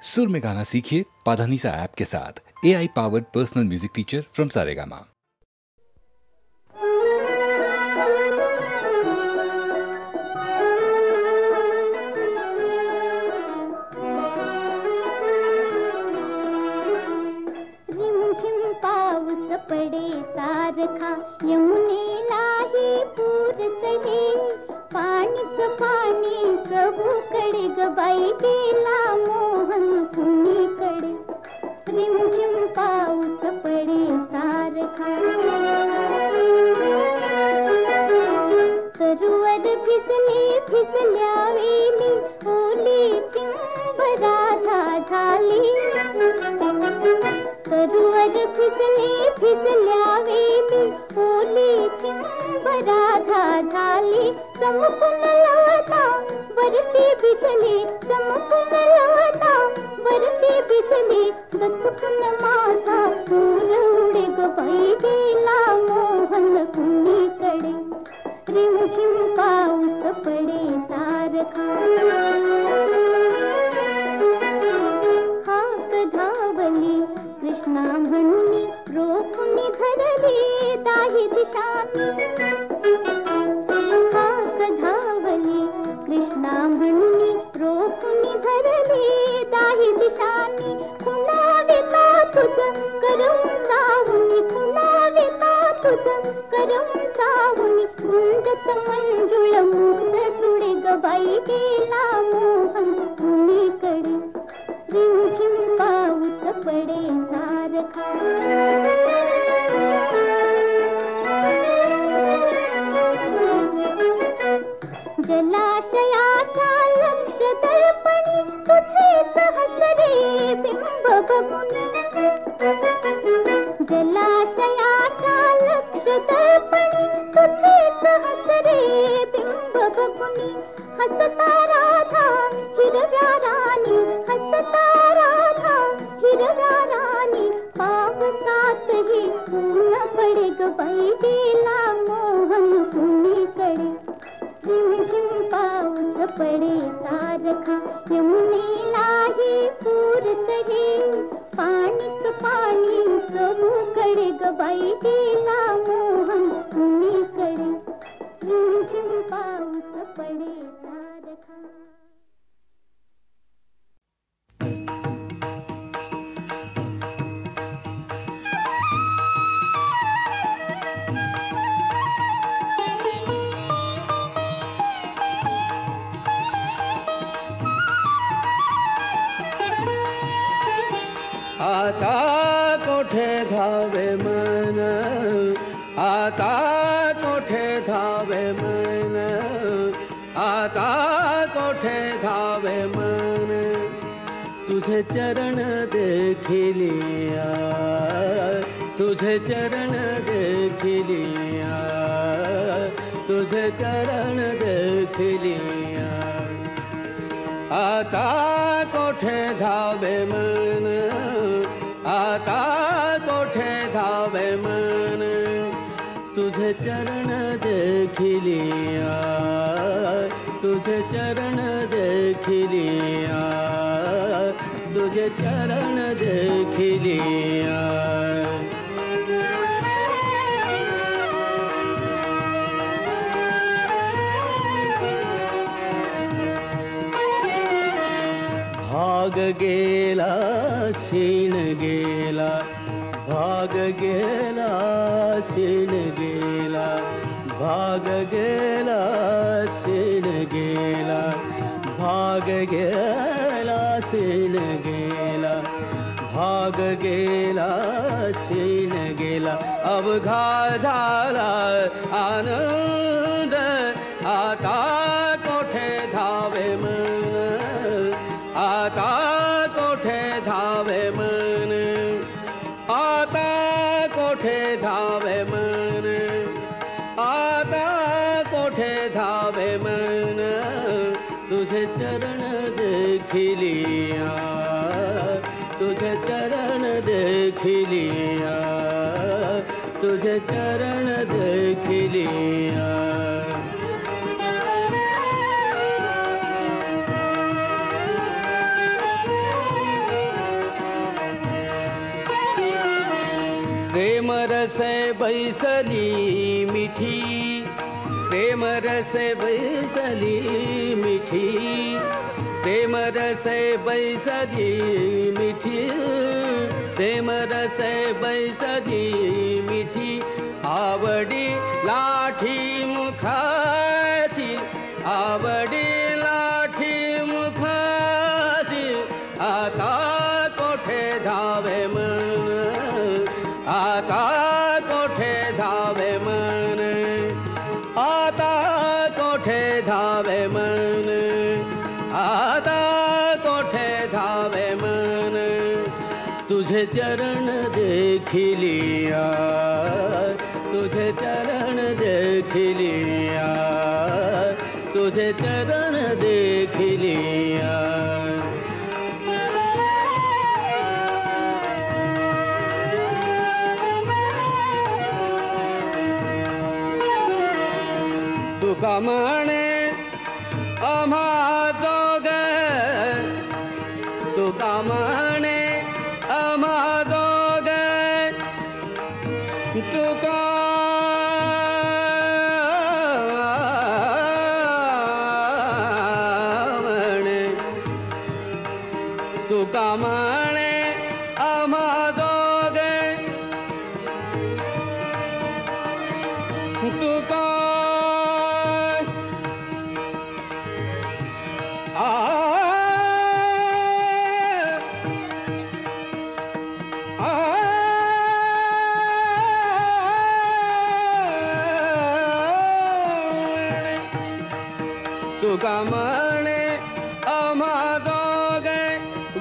सुर में गाना सीखिए पाधानीसा ऐप के साथ। AI powered personal music teacher from Saregama. रिमझिम पाऊस पडे सारखा यमुनेला ही पूर चढे पाणीच पाणीच भूकडे ग बाई गेला मोहन कुणीकडे रिमझिम पाऊस पडे सारखा तरुवर भिजली भिजल्या वेली ओली चिंब राधा झाली तरुवर भिजली भिजल्या वेली ओली चिंब राधा झाली चमकून लवता वरती बिजली चमकून लवता वरती बिजली दचकून माझा पूर उडे ग बाई गेला मोहन कुणीकडे रिमझिम पाऊस पडे सारखा हाक धावली कृष्णा म्हणून रोखुनी धरली दाही दिशांनी हाक धावली कृष्णा म्हणून रोखुनी धरली दाही दिशांनी खुणाविता तुझ करम जाऊनी खुणाविता तुझ करम जाऊनी गुंजत मंजुळ मुक्त चुडे ग बाई गेला मोहन कुणीकडे रिमझिम पाऊस पडे सारखा जलाशयाच्या लक्ष दर्पणी तुझेच हसरे बिंब बघून जलाशयाच्या लक्ष दर्पणी तुझेच हसरे बिंब बघून हसता राधा हिरव्या राणी हसता राधा हिरव्या राणी पावसातही ऊन पडे ग बाई गेला मोहन कुणीकडे रिमझिम पाऊस पडे सारखा यमुनेलाही पूर चढे पाणीच पाणीच भूकडे ग बाई गेला मोहन कुणीकडे रिमझिम पाऊस पडे सारखा आता कोठे धावे मन आता कोठे धावे मन आता कोठे धावे मन तुझे चरण देखिलिया तुझे चरण देखिलिया तुझे चरण देखिलिया आता कोठे धावे मन आता कोठे धावे मन तुझे चरण देखिलिया तुझे चरण देखिलिया तुझे चरण देखिलिया भाग गेला शीण गेला भाग गेला शीण गेला भाग गेला शीण गेला भाग गेला शीण गेला भाग गेला शीण गेला अवघा झाला आनंद आता कोठे धावे मन आता कोठे धावे मन आता कोठे धावे मन आता कोठे धावे मन तुझे चरण देखिलिया तुझे चरण देखिलिया तुझे चरण देखिलिया प्रेम रसे बैसली मिठी, प्रेम रसे बैसली मिठी, प्रेम रसे बैसली मिठी, प्रेम रसे बैसली मिठी, आवडी लाठी मुखासी, आवडी लाठी मुखासी, आता कोठे धावे मन, आता कोठे धावे मन, आता कोठे धावे मन, आता कोठे धावे मन, तुझे चरण देखिलिया, तुझे चरण देखिलिया, तुझे चरण देखिलिया। तुका म्हणे आम्हा दोघ, तुका म्हणे आम्हा दोघ, तुका म्हणे, तुका म्हणे आम्हा दोघ, तुका तुका म्हणे आम्हा दोघे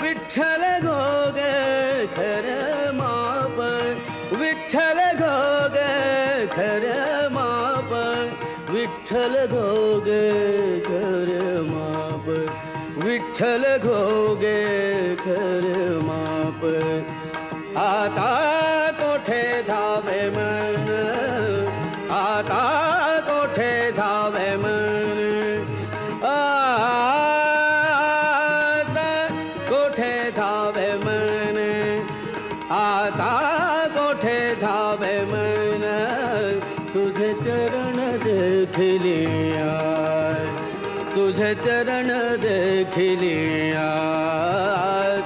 विठ्ठल घोगे खरं माप, विठ्ठल घोगे खरं माप, विठ्ठल घोगे खरं माप, विठ्ठल घोगे खरं माप, आता कोठे धावे मन, आता कोठे धावे मन, आता कोठे धावे मन, आता कोठे धावे मन, तुझे चरण देखिलिया, तुझे चरण देखिलिया,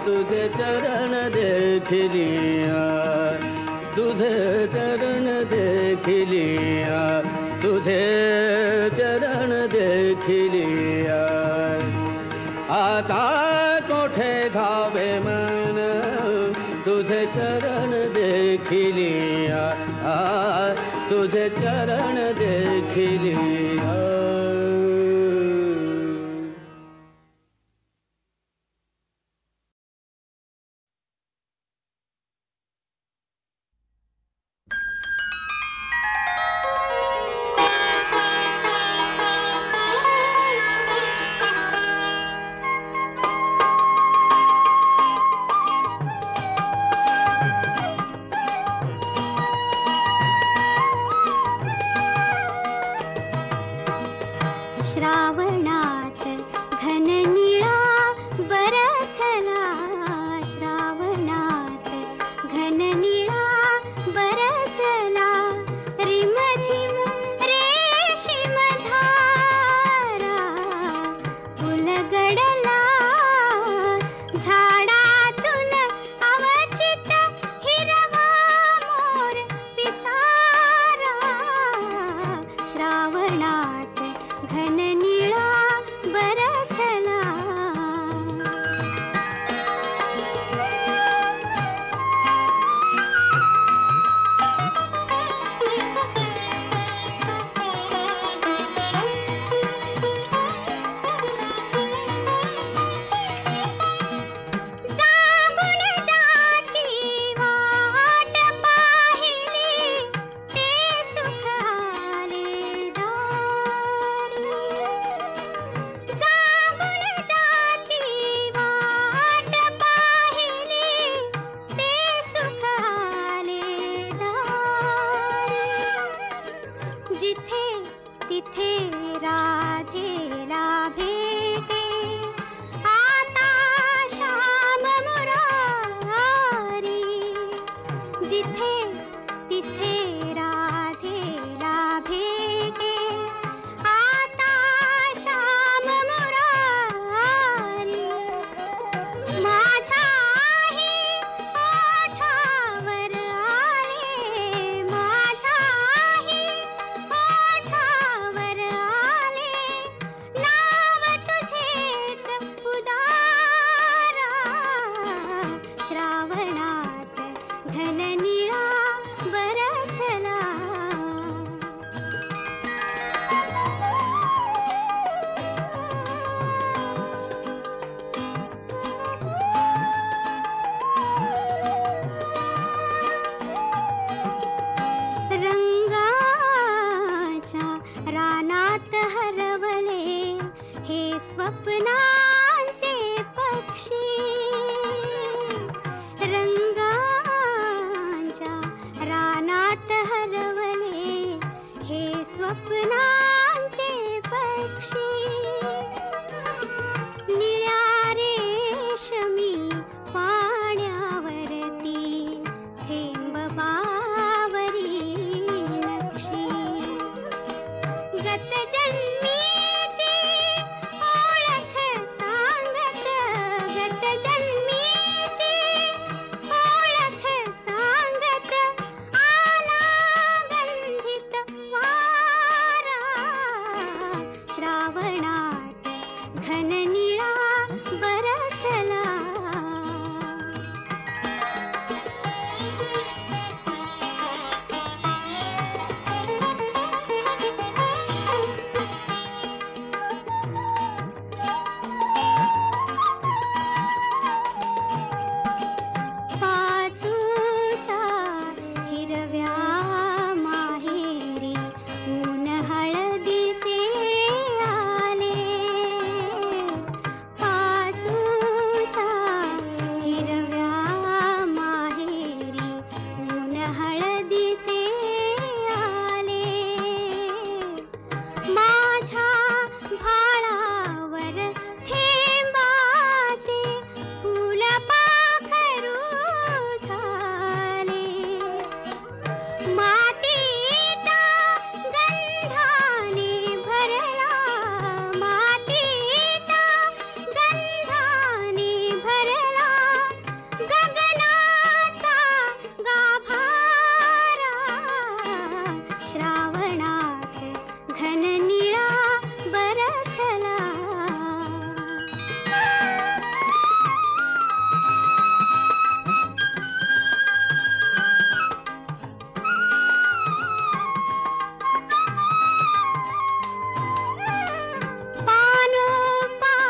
तुझे चरण देखिलिया, तुझे चरण देखिलिया, तुझे चरण देखिलिया, आता कोठे धावे मन, तुझे चरण देखिलिया, तुझे चरण देखिलिया। श्रावणात घन निळा बरसला. रंगाच्या रानात हरवले हे स्वप्नांचे पक्षी. रंगाच्या रानात हरवले हे स्वप्नांचे पक्षी. निळ्या रेशमी पाण्यावरती थेंब बावरी नक्षी. गत जन्मीची ओळख सांगत, गत जन्मीची ओळख सांगत आला गंधित वारा. श्रावणात घन निळा बरसला. पाचूच्या हिरव्या माहेरी ऊन हळदीचे आले. पाचूच्या हिरव्या माहेरी ऊन हळदीचे आले. माझ्या भाळावर थेंबाचे फूल पाखरू झाले. मातीच्या गंधाने भरला, मातीच्या गंधाने भरला गगनाचा गाभारा. श्रावणात घन निळा बरसला.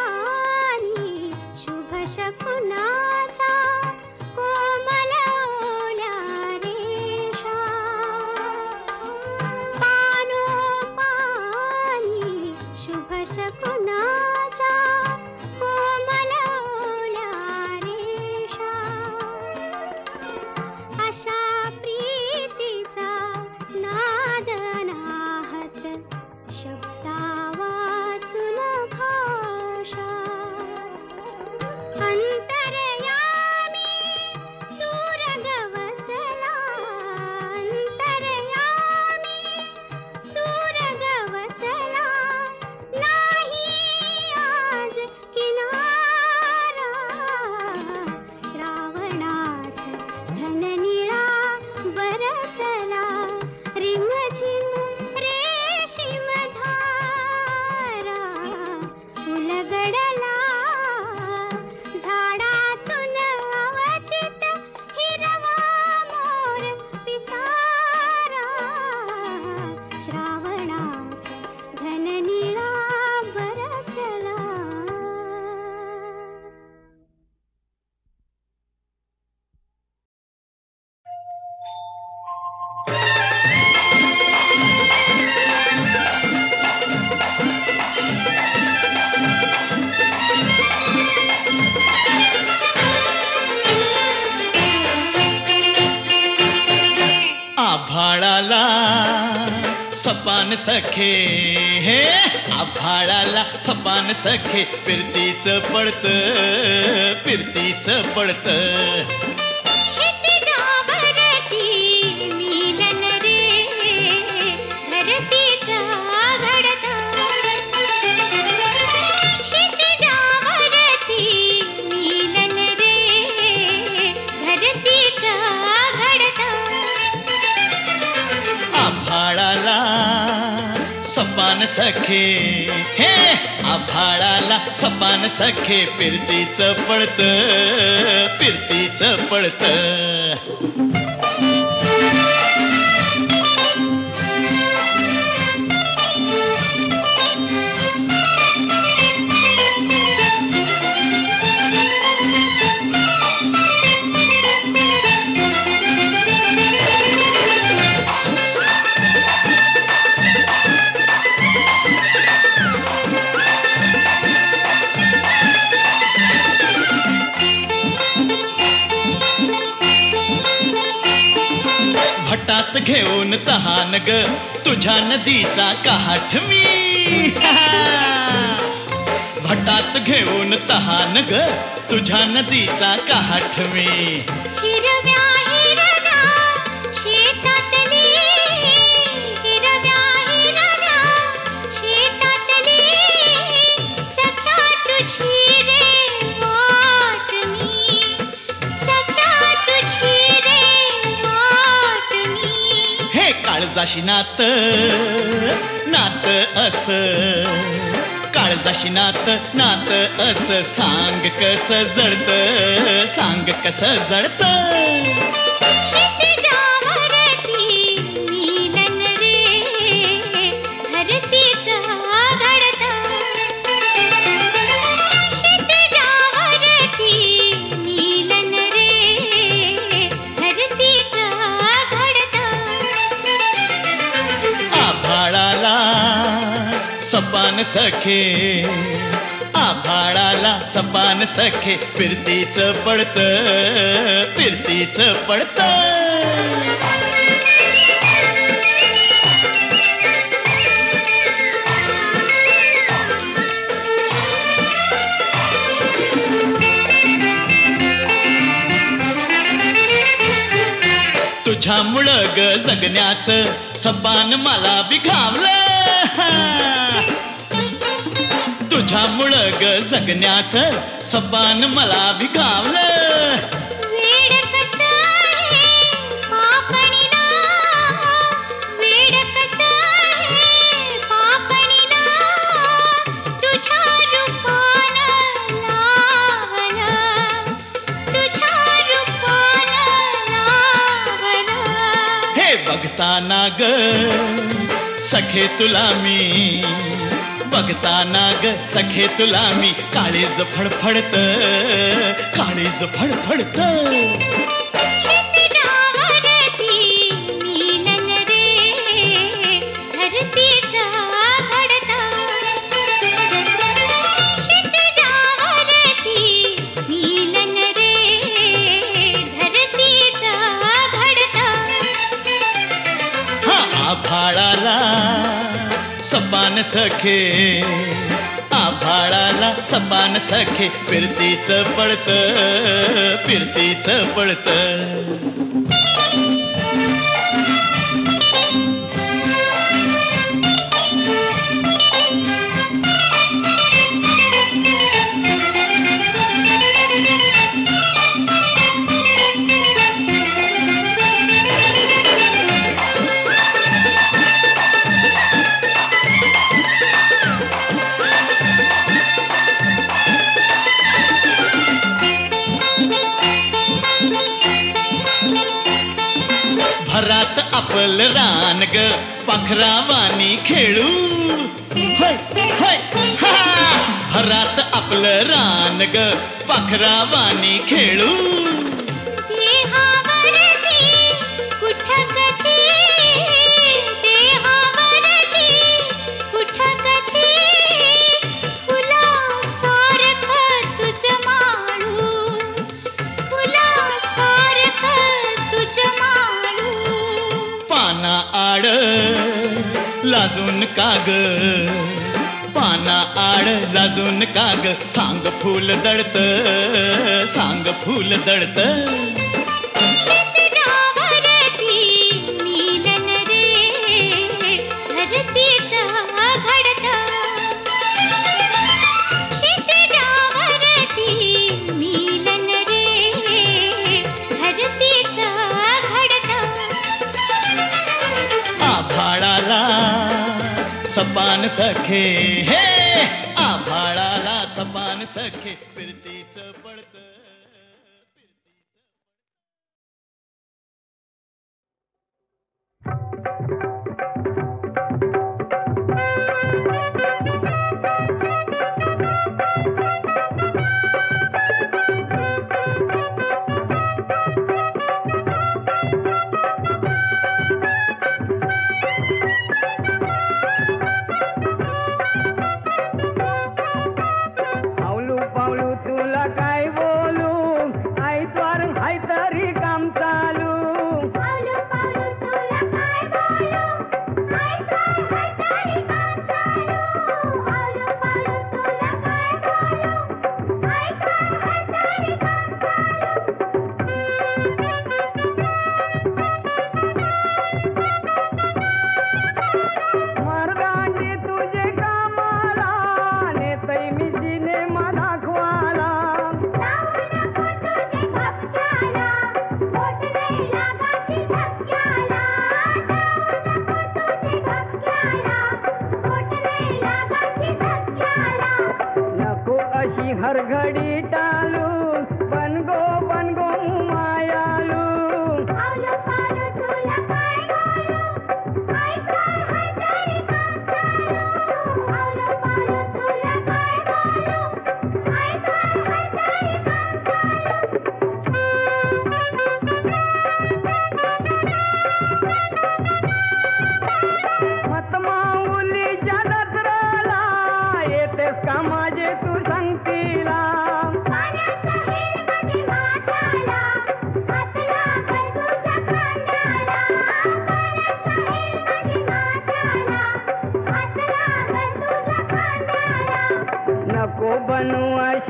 पानोपानी शुभ शकुनाच्या कोमल ओल्या रेषा. पानोपानी शुभ शकुनाच्या कोमल ओल्या रेषा. अशा प्रीतीचा नाद नाहत शब्दा वाचून भाषा. अंतरयामी सूरग वसला, अंतरयामी सूरग वसला. नाही आज किनारा. श्रावणात घन निळा बरसला. रिमझिम रेशीम धारा उलगडला. झाडातून अवचित हिरवा मोर पिसारा. श्रावणात घन निळा बरसला. आभाळाला सपान सखे, हे आभाळाला सपान सखे. फिरतीचं पडत, फिरतीचं पडत. क्षितिजावरती मिलन रे धरतीचा घडता. क्षितिजावरती मिलन रे धरतीचा घडता. आभाळाला सपान सखे, हे आभाळाला सपान सखे. फिरतीचं पडत, फिरतीचं पळत. भटात घेऊन तहान ग तुझ्या नदीचा काठ मी. भटात घेऊन तहान ग तुझ्या नदीचा काठ मी. हिरव्या हिरव्या शेतातली, हिरव्या हिरव्या शेतातली सखा तुझी रे वाट मी, सखा तुझी रे वाट मी. हे काळजाशी नात नात अस, काळजाशी नात नात अस सांग कस जळत, सांग कस जळत. क्षितिजावरती नीलन रे धरतीचा घडता, क्षितिजावरती नीलन रे धरतीचा घडता. आभाळाला सपान सखे, आभाळाला सपान सखे फिरतीच पडत, फिरतीच पडत. तुझ्यामुळं ग जगण्याचं सपान मला बिघावलं. तुझ्यामुळं ग जगण्याचं सपान मला भिगावलं. वेड कसं आहे पापणीला, वेड कसं आहे पापणीला तुझ्या रूपानं लावलं, तुझ्या रूपानं लावलं. हे बघताना ग सखे तुला मी, बघताना ग सखे तुला मी काळीज फडफडत, काळीज फडफडत. क्षितिजावरती नीलन रे धरतीचा घडता, क्षितिजावरती नीलन रे धरतीचा घडता. हा आभाळाला सपान सखे, आभाळाला सपान सखे फिरतीच पळत, फिरतीच पळत. भरात आपलं रान ग पाखरावानी खेळू. होय होय हा. भरात आपलं रान ग पाखरावानी खेळू. देहावरती कुठं कधी, देहावरती कुठं कधी फुलासारखं तुझं माळू, फुलासारखं तुझं माळू. पाना आड लाजून काग, पाना आड लाजून काग सांग फूल दळत, सांग फूल दळत. क्षितिजावरती नीलन रे धरतीचा घडता, क्षितिजावरती नीलन रे धरतीचा घडता. आभाळाला सपान सखे, हे आभाळाला सपान सखे फिरतीच पडत.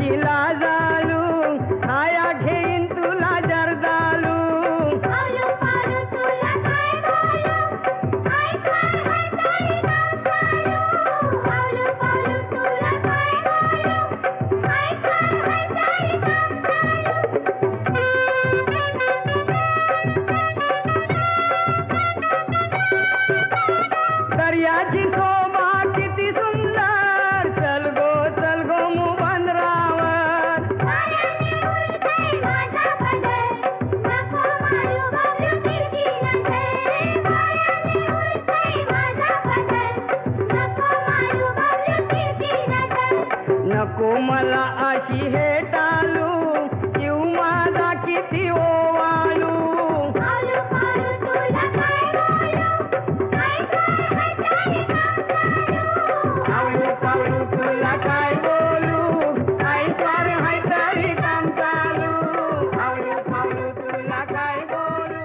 अशी लाजालू आया घेईन तुला जर्दालू पावलो पावलो तुला काय बोलू हाय काय हाय तरी काम चालू पावलो पावलो तुला काय बोलू हाय काय हाय तरी काम चालू दर्याची शोभा किती सुंदर चल गो मुबंदरावर वाऱ्याने उडतंय माझा पदर नको मारू बाबलू तिरकी नजर वाऱ्याने उडतंय माझा पदर नको मारू बाबलू तिरकी नजर नको मला अशी हे टालू जीव माझा किती ओवाळू पावलो पावलो तुला काय बोलू हाय काय हाय तरी काम चालू पावलो पावलो तुला काय बोलू ऐकवार हाय तरी काम चालू पावलो पावलो तुला काय बोलू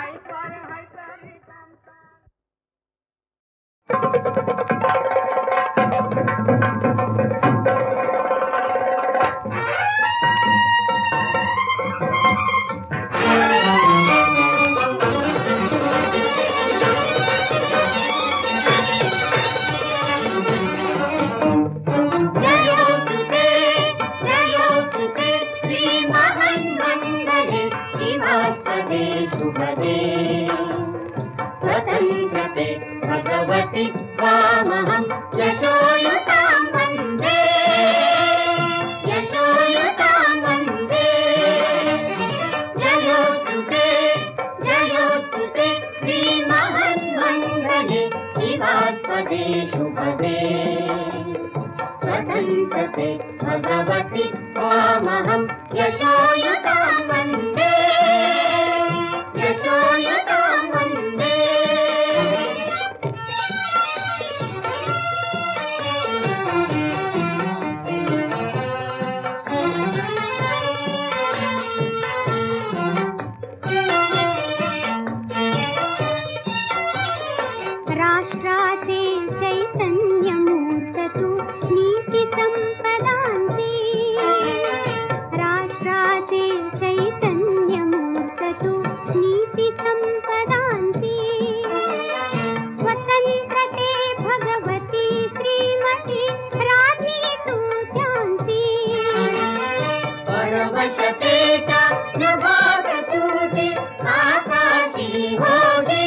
ऐकवार हाय तरी काम चालू जयोस्तुते श्री महान्मङ्गले शिवास्पदे शुभदे स्वतन्त्रते भगवति त्वामहं यशोयुतां वन्दे यशोयुतां वन्दे जयोस्तुते श्री महान्मङ्गले शिवास्पदे शुभदे स्वतन्त्रते भगवति त्वामहं यशोयुतां वन्दे यशोयुतां वन्दे राष्ट्राचे चैतन्यमूर्त तू नीती संपदांची राष्ट्राचे चैतन्यमूर्त तू नीती संपदांची स्वतंत्रते भगवती श्रीमती राज्ञी तू त्यांची परवशतेचा नभाग तुझे आकाशी होशी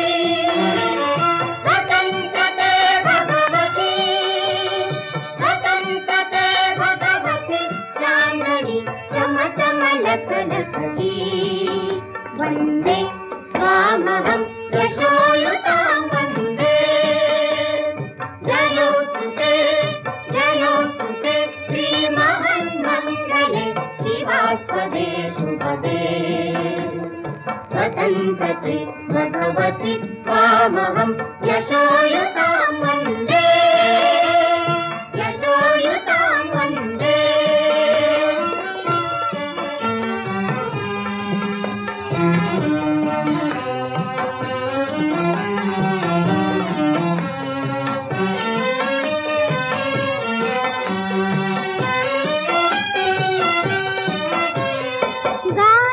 लखलखशी वन्दे त्वामहं यशोयुतां वन्दे जयोस्तुते श्रीमहान्मङ्गले शिवास्पदे शुभदे स्वतन्त्रते भगवति त्वामहं यशोयुतां वन्दे यशोयुतां वन्दे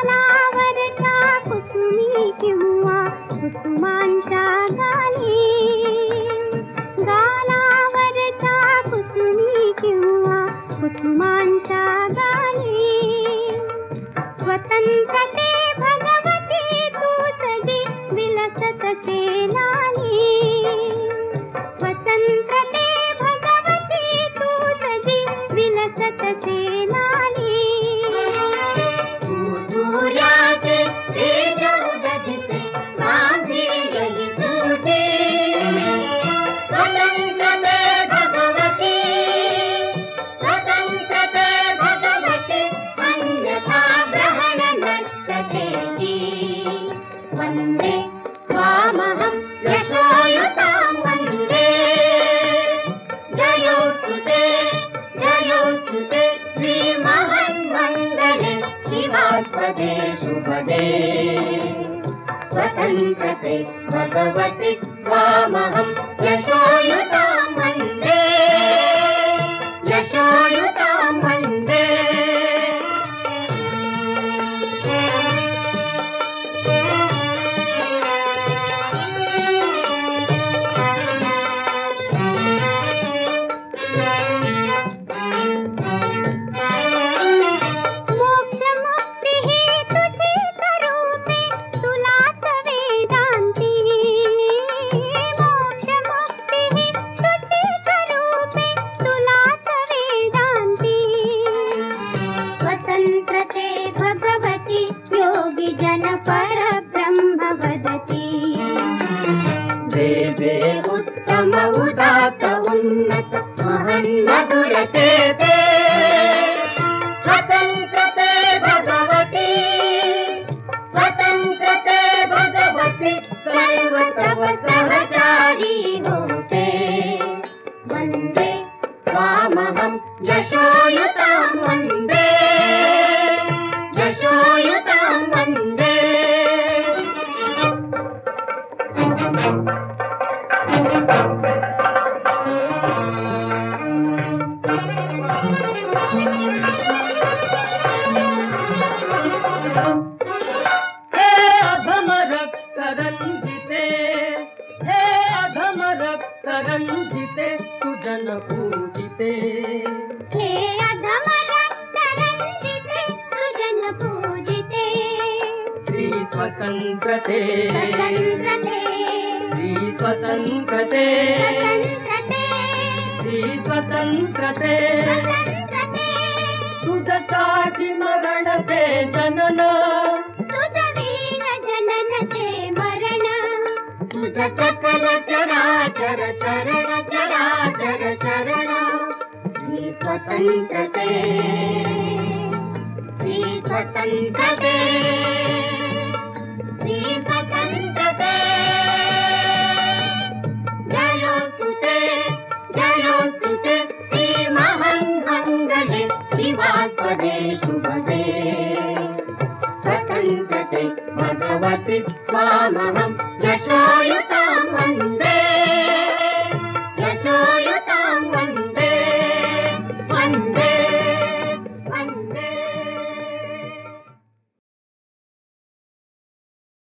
गालावरच्या कुसुमी किंवा कुसुमांच्या गाली गालावरच्या कुसुमी किंवा कुसुमांच्या गाली स्वतंत्रते भगवती तूच जी विलसत से लाली स्वतंत्रते भगवती तूच जी विलसत से लाली सूर्याचे तेज उददिते गांभीर्यहि तुझे स्वतंत्रते भगवती अन्यथा ग्रहण नष्टतेजी वन्दे त्वामहं यशोयुतां वन्दे जयोस्तुते श्रीमहान्मङ्गले शिवास्पदे शुभदे स्वतन्त्रते भगवति त्वामहं यशोयुतां वन्दे यशोयुतां वन्दे हे अधम रक्त रंजिते, हे अधम रक्त रंजिते, सुजन पूजिते. हे अधम रक्त रंजिते, सुजन पूजिते. श्री स्वतंत्रते, स्वतंत्रते, श्री स्वतंत्रते, स्वतंत्रते, श्री स्वतंत्रते. स्वतंत्रते. तुझसाठी मरण ते जनन, तुझ वीर जनन ते मरण. तुझ सकल चराचर शरण चराचर शरण. श्री स्वतंत्रते, श्री स्वतंत्रते, श्री स्वतंत्रते. जयोस्तुते, जयोस्तुते, श्री महामंगले शिवास्पदे शुभदे. स्वतंत्रते भगवति त्वामहं यशोयुता